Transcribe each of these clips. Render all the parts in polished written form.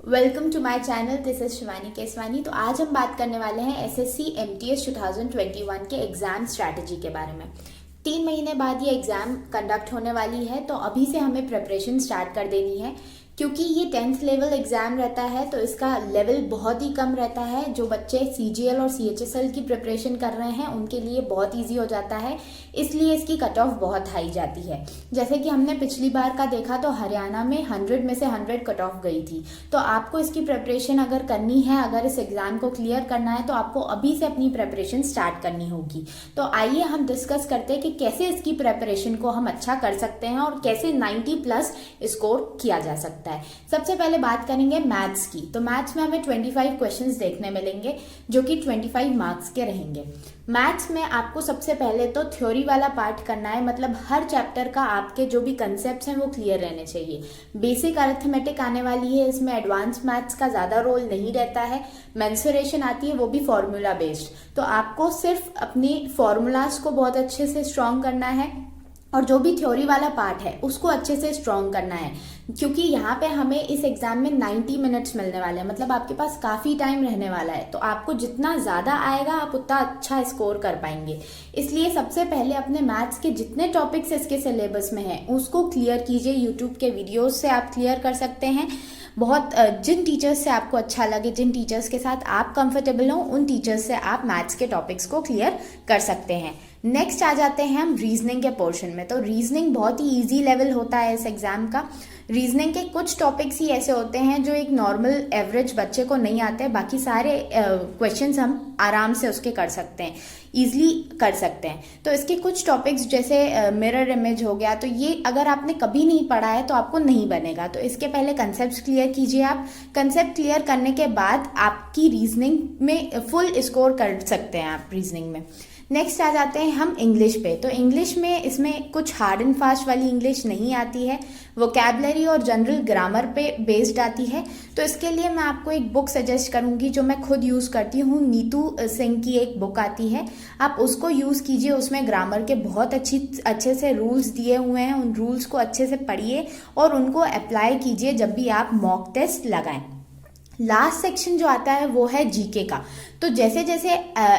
Welcome to my channel, this is Shivani Keswani. तो आज हम बात करने वाले हैं एसएससी एमटीएस 2021 के एग्जाम स्ट्रैटेजी के बारे में। 3 महीने बाद ये एग्जाम कंडक्ट होने वाली है, तो अभी से हमें प्रिपरेशन स्टार्ट कर देनी है, क्योंकि ये 10th लेवल एग्जाम रहता है तो इसका लेवल बहुत ही कम रहता है। जो बच्चे सीजीएल और सीएचएसएल की प्रिपरेशन कर रहे हैं उनके लिए बहुत ईजी हो जाता है, इसलिए इसकी कट ऑफ बहुत हाई जाती है। जैसे कि हमने पिछली बार का देखा तो हरियाणा में 100 में से 100 कट ऑफ गई थी। तो आपको इसकी प्रिपरेशन अगर करनी है, अगर इस एग्जाम को क्लियर करना है, तो आपको अभी से अपनी प्रिपरेशन स्टार्ट करनी होगी। तो आइए हम डिस्कस करते हैं कि कैसे इसकी प्रिपरेशन को हम अच्छा कर सकते हैं और कैसे 90+ स्कोर किया जा सकता है। सबसे पहले बात करेंगे मैथ्स की। तो मैथ्स में हमें 25 क्वेश्चंस देखने मिलेंगे जो कि 25 मार्क्स के रहेंगे। मैथ्स में आपको सबसे पहले तो थ्योरी वाला पार्ट करना है, मतलब हर चैप्टर का आपके जो भी कंसेप्ट्स हैं वो क्लियर रहने चाहिए। बेसिक अरिथमेटिक आने वाली है, इसमें एडवांस मैथ्स का ज़्यादा रोल नहीं रहता है। मेंसुरेशन आती है, वो भी फॉर्मूला बेस्ड। तो आपको सिर्फ अपनी फॉर्मूलाज को बहुत अच्छे से स्ट्रॉन्ग करना है और जो भी थ्योरी वाला पार्ट है उसको अच्छे से स्ट्रॉन्ग करना है, क्योंकि यहाँ पे हमें इस एग्जाम में 90 मिनट्स मिलने वाले हैं, मतलब आपके पास काफ़ी टाइम रहने वाला है। तो आपको जितना ज़्यादा आएगा आप उतना अच्छा स्कोर कर पाएंगे। इसलिए सबसे पहले अपने मैथ्स के जितने टॉपिक्स इसके सिलेबस में हैं उसको क्लियर कीजिए। यूट्यूब के वीडियोज़ से आप क्लियर कर सकते हैं। बहुत जिन टीचर्स से आपको अच्छा लगे, जिन टीचर्स के साथ आप कंफर्टेबल हो, उन टीचर्स से आप मैथ्स के टॉपिक्स को क्लियर कर सकते हैं। नेक्स्ट आ जाते हैं हम रीजनिंग के पोर्शन में। तो रीजनिंग बहुत ही इजी लेवल होता है इस एग्जाम का। रीजनिंग के कुछ टॉपिक्स ही ऐसे होते हैं जो एक नॉर्मल एवरेज बच्चे को नहीं आते, बाकी सारे क्वेश्चंस हम आराम से उसके कर सकते हैं, ईजिली कर सकते हैं। तो इसके कुछ टॉपिक्स जैसे मिरर इमेज हो गया, तो ये अगर आपने कभी नहीं पढ़ा है तो आपको नहीं बनेगा। तो इसके पहले कंसेप्ट क्लियर कीजिए। आप कंसेप्ट क्लियर करने के बाद आपकी रीजनिंग में फुल स्कोर कर सकते हैं आप रीजनिंग में। नेक्स्ट आ जाते हैं हम इंग्लिश पे। तो इंग्लिश में इसमें कुछ हार्ड एंड फास्ट वाली इंग्लिश नहीं आती है, वोकैबलरी और जनरल ग्रामर पे बेस्ड आती है। तो इसके लिए मैं आपको एक बुक सजेस्ट करूंगी जो मैं खुद यूज़ करती हूँ। नीतू सिंह की एक बुक आती है, आप उसको यूज़ कीजिए। उसमें ग्रामर के बहुत अच्छे से रूल्स दिए हुए हैं, उन रूल्स को अच्छे से पढ़िए और उनको अप्लाई कीजिए जब भी आप मॉक टेस्ट लगाएं। लास्ट सेक्शन जो आता है वो है जीके का। तो जैसे जैसे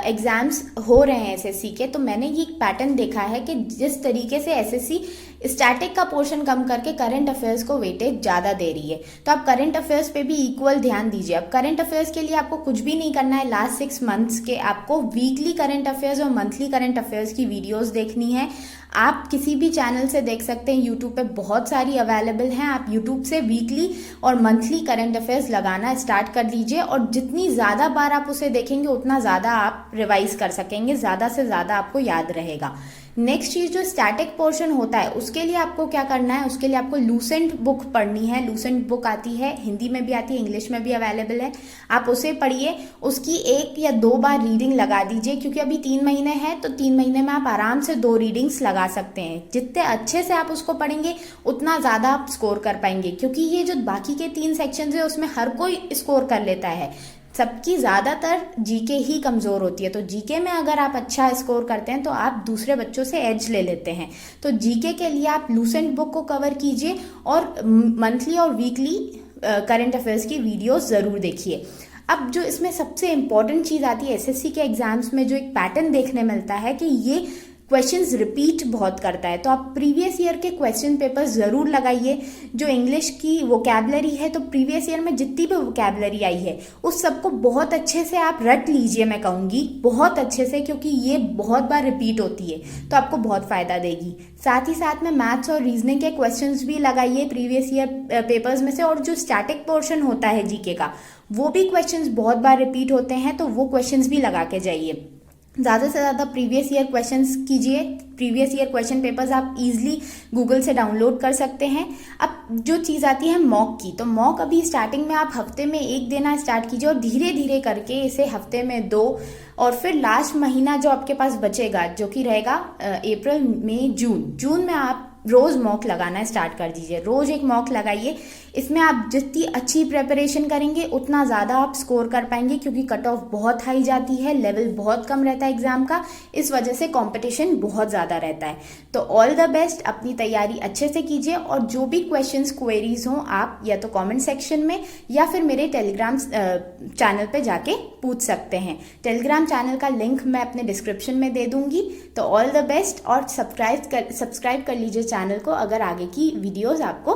एग्जाम्स हो रहे हैं एसएससी के, तो मैंने ये एक पैटर्न देखा है कि जिस तरीके से एसएससी स्टैटिक का पोर्शन कम करके करंट अफेयर्स को वेटेज ज़्यादा दे रही है, तो आप करंट अफेयर्स पे भी इक्वल ध्यान दीजिए। अब करंट अफेयर्स के लिए आपको कुछ भी नहीं करना है। लास्ट 6 मंथ्स के आपको वीकली करंट अफेयर्स और मंथली करंट अफेयर्स की वीडियोस देखनी है। आप किसी भी चैनल से देख सकते हैं, यूट्यूब पे बहुत सारी अवेलेबल हैं। आप यूट्यूब से वीकली और मंथली करंट अफेयर्स लगाना स्टार्ट कर दीजिए, और जितनी ज़्यादा बार आप उसे देखेंगे उतना ज़्यादा आप रिवाइज कर सकेंगे, ज़्यादा से ज़्यादा आपको याद रहेगा। नेक्स्ट चीज़ जो स्टैटिक पोर्शन होता है उसके लिए आपको क्या करना है, उसके लिए आपको लूसेंट बुक पढ़नी है। लूसेंट बुक आती है, हिंदी में भी आती है, इंग्लिश में भी अवेलेबल है। आप उसे पढ़िए, उसकी 1 या 2 बार रीडिंग लगा दीजिए, क्योंकि अभी 3 महीने हैं तो 3 महीने में आप आराम से 2 रीडिंग्स लगा सकते हैं। जितने अच्छे से आप उसको पढ़ेंगे उतना ज़्यादा आप स्कोर कर पाएंगे, क्योंकि ये जो बाकी के 3 सेक्शन है उसमें हर कोई स्कोर कर लेता है, सबकी ज़्यादातर जीके ही कमज़ोर होती है। तो जीके में अगर आप अच्छा स्कोर करते हैं तो आप दूसरे बच्चों से एज ले लेते हैं। तो जीके के लिए आप लूसेंट बुक को कवर कीजिए और मंथली और वीकली करंट अफेयर्स की वीडियोस ज़रूर देखिए। अब जो इसमें सबसे इम्पॉर्टेंट चीज़ आती है एसएससी के एग्जाम्स में, जो एक पैटर्न देखने मिलता है कि ये क्वेश्चंस रिपीट बहुत करता है। तो आप प्रीवियस ईयर के क्वेश्चन पेपर ज़रूर लगाइए। जो इंग्लिश की वोकैबलरी है, तो प्रीवियस ईयर में जितनी भी वोकैबलरी आई है उस सबको बहुत अच्छे से आप रट लीजिए, मैं कहूँगी बहुत अच्छे से, क्योंकि ये बहुत बार रिपीट होती है तो आपको बहुत फ़ायदा देगी। साथ ही साथ में मैथ्स और रीजनिंग के क्वेश्चंस भी लगाइए प्रीवियस ईयर पेपर्स में से। और जो स्टैटिक पोर्शन होता है जीके का, वो भी क्वेश्चंस बहुत बार रिपीट होते हैं, तो वो क्वेश्चंस भी लगा के जाइए। ज़्यादा से ज़्यादा प्रीवियस ईयर क्वेश्चंस कीजिए। प्रीवियस ईयर क्वेश्चन पेपर्स आप इजीली गूगल से डाउनलोड कर सकते हैं। अब जो चीज़ आती है मॉक की, तो मॉक अभी स्टार्टिंग में आप हफ्ते में 1 देना स्टार्ट कीजिए और धीरे धीरे करके इसे हफ्ते में 2, और फिर लास्ट महीना जो आपके पास बचेगा, जो कि रहेगा अप्रैल मई जून में आप रोज़ मॉक लगाना स्टार्ट कर दीजिए। रोज़ एक मॉक लगाइए। इसमें आप जितनी अच्छी प्रिपरेशन करेंगे उतना ज़्यादा आप स्कोर कर पाएंगे, क्योंकि कट ऑफ बहुत हाई जाती है, लेवल बहुत कम रहता है एग्ज़ाम का, इस वजह से कंपटीशन बहुत ज़्यादा रहता है। तो ऑल द बेस्ट, अपनी तैयारी अच्छे से कीजिए और जो भी क्वेश्चंस क्वेरीज हों आप या तो कमेंट सेक्शन में या फिर मेरे टेलीग्राम चैनल पे जाके पूछ सकते हैं। टेलीग्राम चैनल का लिंक मैं अपने डिस्क्रिप्शन में दे दूंगी। तो ऑल द बेस्ट और सब्सक्राइब कर लीजिए चैनल को अगर आगे की वीडियोज़ आपको